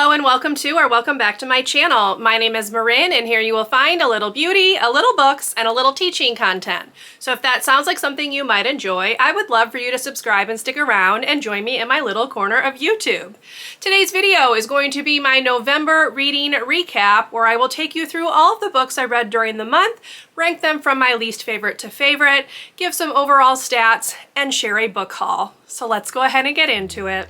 Hello and welcome to or welcome back to my channel. My name is Marin and here you will find a little beauty, a little books, and a little teaching content. So if that sounds like something you might enjoy, I would love for you to subscribe and stick around and join me in my little corner of YouTube. Today's video is going to be my November reading recap where I will take you through all of the books I read during the month, rank them from my least favorite to favorite, give some overall stats, and share a book haul. So let's go ahead and get into it.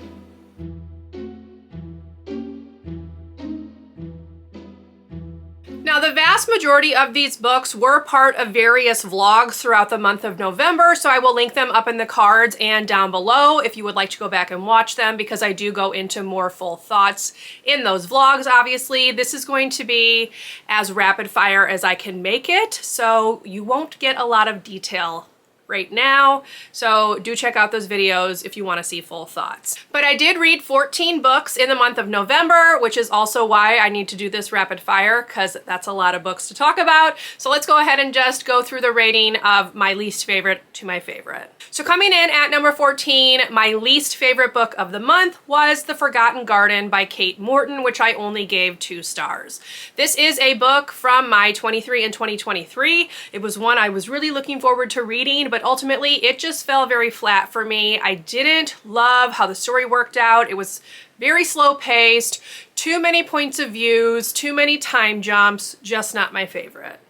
Now, the vast majority of these books were part of various vlogs throughout the month of November, so I will link them up in the cards and down below if you would like to go back and watch them, because I do go into more full thoughts in those vlogs, obviously. This is going to be as rapid fire as I can make it, so you won't get a lot of detail right now, so do check out those videos if you want to see full thoughts. But I did read 14 books in the month of November, which is also why I need to do this rapid fire, because that's a lot of books to talk about. So let's go ahead and just go through the rating of my least favorite to my favorite. So coming in at number 14, my least favorite book of the month was The Forgotten Garden by Kate Morton, which I only gave 2 stars. This is a book from my 23 and 2023. It was one I was really looking forward to reading, but ultimately it just fell very flat for me. I didn't love how the story worked out. It was very slow paced, too many points of views, too many time jumps, just not my favorite.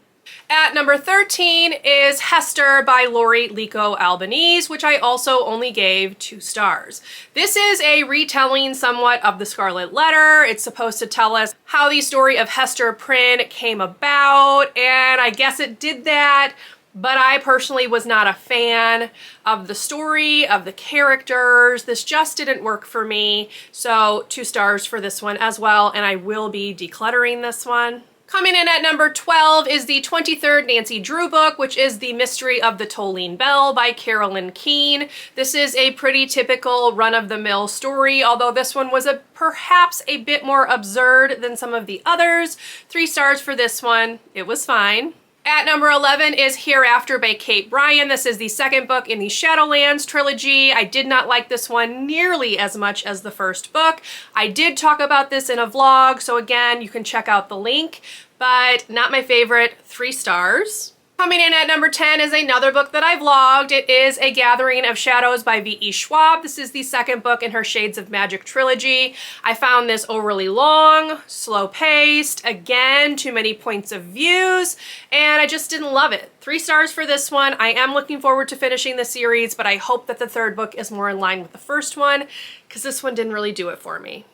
At number 13 is Hester by Laurie, Lico, Albanese, which I also only gave 2 stars. This is a retelling somewhat of the Scarlet Letter. It's supposed to tell us how the story of Hester Prynne came about, and I guess it did that, but I personally was not a fan of the story, of the characters. This just didn't work for me, so 2 stars for this one as well, and I will be decluttering this one. Coming in at number 12 is the 23rd Nancy Drew book, which is The Mystery of the Tolling Bell by Carolyn Keene. This is a pretty typical run-of-the-mill story, although this one was perhaps a bit more absurd than some of the others. 3 stars for this one. It was fine. At number 11 is Hereafter by Kate Bryan. This is the second book in the Shadowlands trilogy. I did not like this one nearly as much as the first book. I did talk about this in a vlog, so again, you can check out the link, but not my favorite. 3 stars. Coming in at number 10 is another book that I vlogged. It is A Gathering of Shadows by V.E. Schwab. This is the second book in her Shades of Magic trilogy. I found this overly long, slow-paced, again, too many points of views, and I just didn't love it. 3 stars for this one. I am looking forward to finishing the series, but I hope that the third book is more in line with the first one, because this one didn't really do it for me.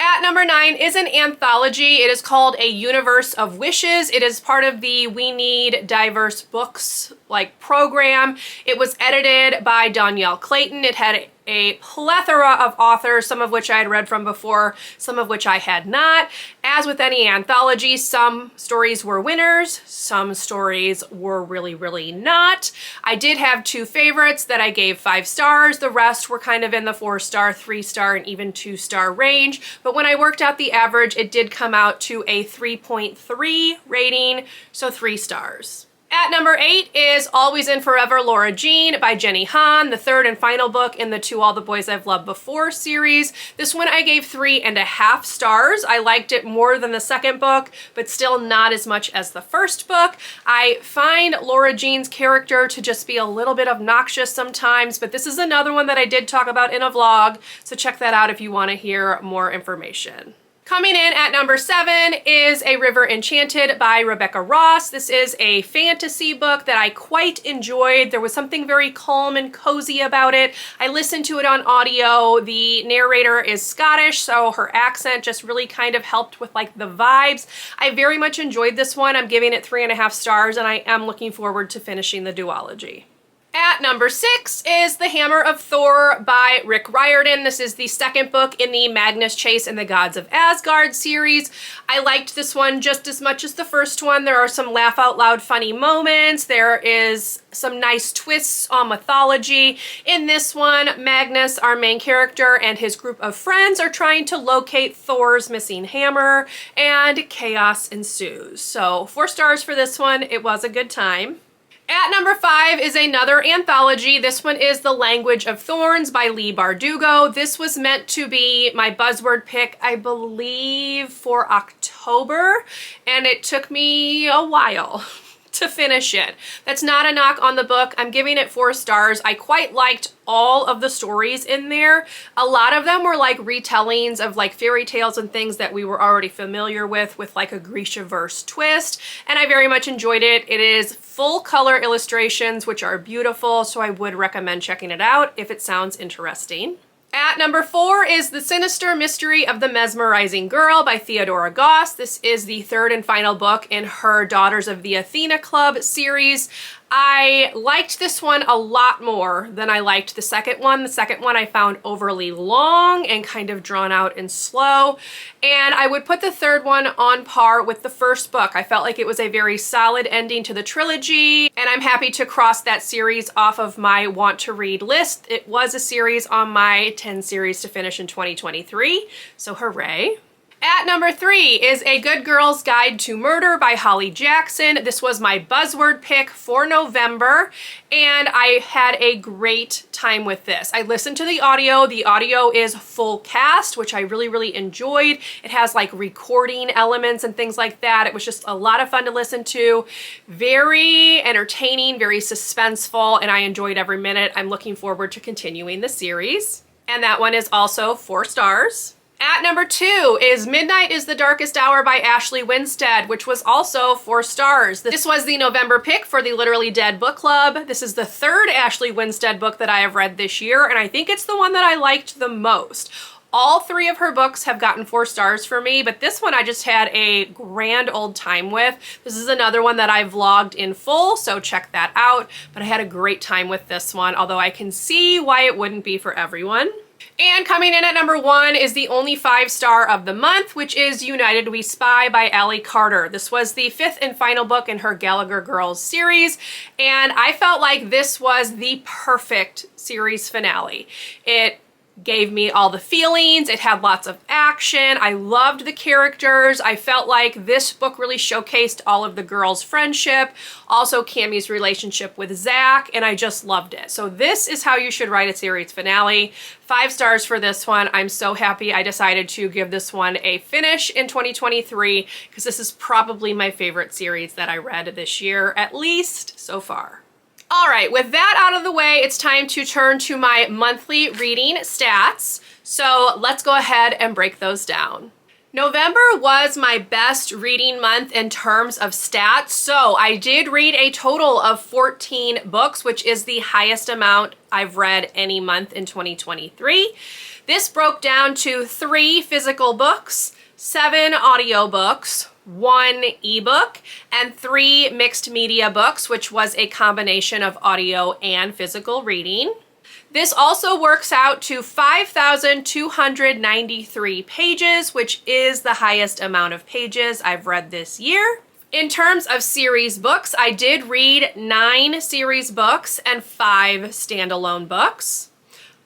At number 9 is an anthology. It is called A Universe of Wishes. It is part of the We Need Diverse Books program. It was edited by Dhonielle Clayton. It had a plethora of authors, some of which I had read from before, some of which I had not. As with any anthology, some stories were winners, some stories were really, really not. I did have 2 favorites that I gave 5 stars. The rest were kind of in the 4-star, 3-star, and even 2-star range. But when I worked out the average, it did come out to a 3.3 rating, so 3 stars. At number 8 is Always and Forever Laura Jean by Jenny Han, the third and final book in the To All the Boys I've Loved Before series. This one I gave 3.5 stars. I liked it more than the second book, but still not as much as the first book. I find Laura Jean's character to just be a little bit obnoxious sometimes, but this is another one that I did talk about in a vlog, so check that out if you want to hear more information. Coming in at number 7 is A River Enchanted by Rebecca Ross. This is a fantasy book that I quite enjoyed. There was something very calm and cozy about it. I listened to it on audio. The narrator is Scottish, so her accent just really kind of helped with the vibes. I very much enjoyed this one. I'm giving it 3.5 stars, and I am looking forward to finishing the duology. At number 6 is The Hammer of Thor by Rick Riordan. This is the second book in the Magnus Chase and the Gods of Asgard series. I liked this one just as much as the first one. There are some laugh out loud funny moments. There is some nice twists on mythology. In this one, Magnus, our main character, and his group of friends are trying to locate Thor's missing hammer, and chaos ensues. So 4 stars for this one. It was a good time. At number 5 is another anthology. This one is The Language of Thorns by Leigh Bardugo. This was meant to be my buzzword pick, I believe, for October, and it took me a while to finish it. That's not a knock on the book. I'm giving it 4 stars. I quite liked all of the stories in there. A lot of them were like retellings of like fairy tales and things that we were already familiar with like a Grisha-verse twist, and I very much enjoyed it. It is full color illustrations, which are beautiful, so I would recommend checking it out if it sounds interesting. At number 4 is The Sinister Mystery of the Mesmerizing Girl by Theodora Goss. This is the 3rd and final book in her Daughters of the Athena Club series. I liked this one a lot more than I liked the second one. The second one I found overly long and kind of drawn out and slow. And I would put the 3rd one on par with the first book. I felt like it was a very solid ending to the trilogy, and I'm happy to cross that series off of my want to read list. It was a series on my 10 series to finish in 2023, so hooray. At number 3 is A Good Girl's Guide to Murder by Holly Jackson. This was my buzzword pick for November, and I had a great time with this. I listened to the audio. The audio is full cast, which I really enjoyed. It has like recording elements and things like that. It was just a lot of fun to listen to. Very entertaining, very suspenseful, and I enjoyed every minute. I'm looking forward to continuing the series. And that one is also 4 stars. At number 2 is Midnight is the Darkest Hour by Ashley Winstead, which was also 4 stars. This was the November pick for the Literally Dead book club. This is the 3rd Ashley Winstead book that I have read this year, and I think it's the one that I liked the most. All 3 of her books have gotten 4 stars for me, but this one I just had a grand old time with. This is another one that I vlogged in full, so check that out. But I had a great time with this one, although I can see why it wouldn't be for everyone. And coming in at number 1 is the only 5-star of the month, which is United We Spy by Allie Carter. This was the 5th and final book in her Gallagher Girls series, and I felt like this was the perfect series finale. It gave me all the feelings. It had lots of action. I loved the characters. I felt like this book really showcased all of the girls' friendship, also Cammie's relationship with Zach, and I just loved it. So this is how you should write a series finale. 5 stars for this one. I'm so happy I decided to give this one a finish in 2023 because this is probably my favorite series that I read this year, at least so far. All right, with that out of the way, it's time to turn to my monthly reading stats. So let's go ahead and break those down. November was my best reading month in terms of stats. So I did read a total of 14 books, which is the highest amount I've read any month in 2023. This broke down to 3 physical books, 7 audiobooks, 1 ebook, and 3 mixed media books, which was a combination of audio and physical reading. This also works out to 5,293 pages, which is the highest amount of pages I've read this year. In terms of series books, I did read 9 series books and 5 standalone books.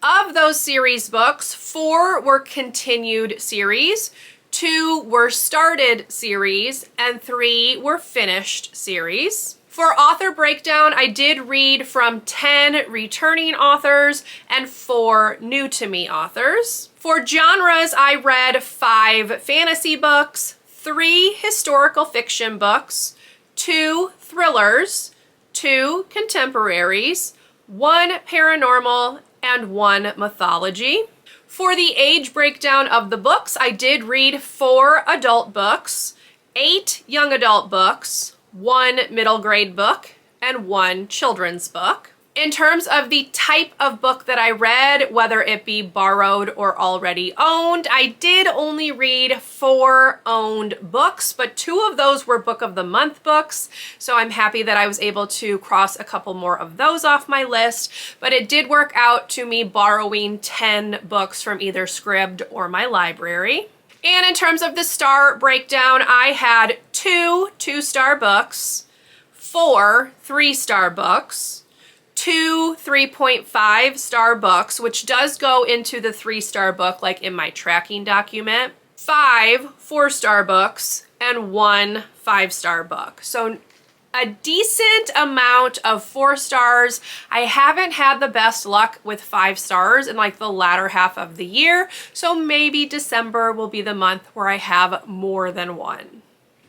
Of those series books, 4 were continued series, 2 were started series, and 3 were finished series. For author breakdown, I did read from 10 returning authors and 4 new to me authors. For genres, I read 5 fantasy books, 3 historical fiction books, 2 thrillers, 2 contemporaries, 1 paranormal, and 1 mythology. For the age breakdown of the books, I did read 4 adult books, 8 young adult books, 1 middle grade book, and 1 children's book. In terms of the type of book that I read, whether it be borrowed or already owned, I did only read 4 owned books, but 2 of those were Book of the Month books, so I'm happy that I was able to cross a couple more of those off my list, but it did work out to me borrowing 10 books from either Scribd or my library. And in terms of the star breakdown, I had 2 2-star books, 4 3-star books, 2 3.5-star books, which does go into the 3-star book like in my tracking document, 5 4-star books, and 1 5-star book. So a decent amount of 4 stars. I haven't had the best luck with 5 stars in like the latter half of the year, so maybe December will be the month where I have more than 1.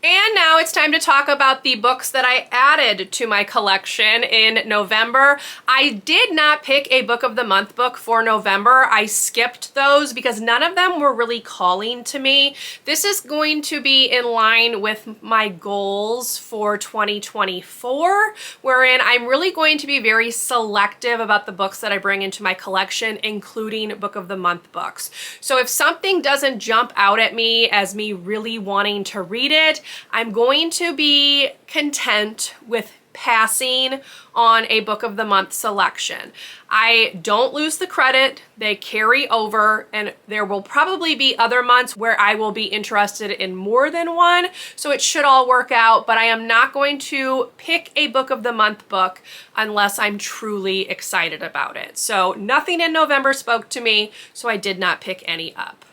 And now it's time to talk about the books that I added to my collection in November. I did not pick a book of the month book for November. I skipped those because none of them were really calling to me. This is going to be in line with my goals for 2024, wherein I'm really going to be very selective about the books that I bring into my collection, including book of the month books. So if something doesn't jump out at me as me really wanting to read it, I'm going to be content with passing on a book of the month selection. I don't lose the credit, they carry over, and there will probably be other months where I will be interested in more than one, so it should all work out, but I am not going to pick a book of the month book unless I'm truly excited about it. So nothing in November spoke to me, so I did not pick any up.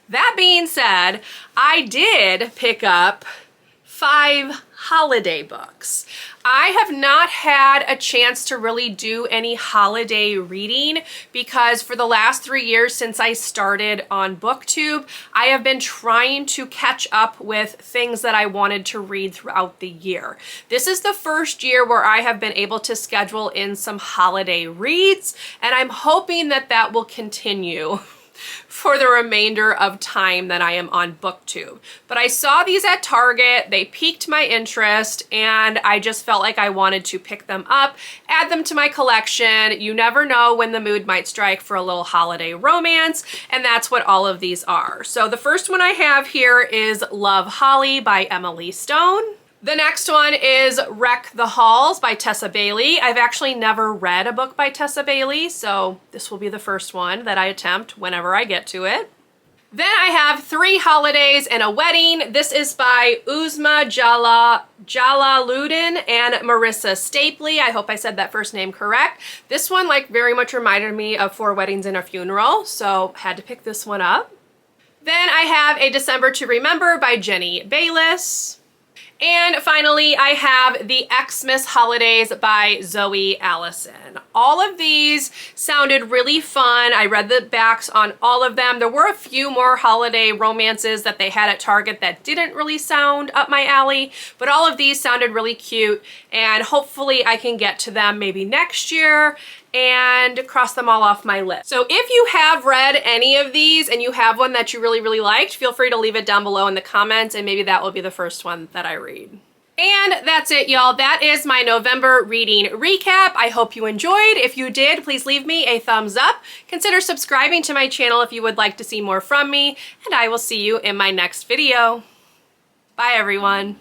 That being said, I did pick up 5 holiday books. I have not had a chance to really do any holiday reading because for the last 3 years since I started on BookTube, I have been trying to catch up with things that I wanted to read throughout the year. This is the first year where I have been able to schedule in some holiday reads, and I'm hoping that that will continue for the remainder of time that I am on BookTube. But I saw these at Target, they piqued my interest, and I just felt like I wanted to pick them up, add them to my collection. You never know when the mood might strike for a little holiday romance, and that's what all of these are. So the first one I have here is Love Holly by Emily Stone. The next one is Wreck the Halls by Tessa Bailey. I've actually never read a book by Tessa Bailey, so this will be the first one that I attempt whenever I get to it. Then I have 3 Holidays and a Wedding. This is by Uzma Jalaluddin and Marissa Stapley. I hope I said that first name correct. This one like very much reminded me of 4 Weddings and a Funeral, so had to pick this one up. Then I have A December to Remember by Jenny Bayliss. And finally, I have The Xmas Holidays by Zoe Allison. All of these sounded really fun. I read the backs on all of them. There were a few more holiday romances that they had at Target that didn't really sound up my alley, but all of these sounded really cute, and hopefully I can get to them maybe next year and cross them all off my list. So if you have read any of these and you have one that you really liked, feel free to leave it down below in the comments, and maybe that will be the first one that I read. And that's it, y'all. That is my November reading recap. I hope you enjoyed. If you did, please leave me a thumbs up. Consider subscribing to my channel if you would like to see more from me, and I will see you in my next video. Bye, everyone.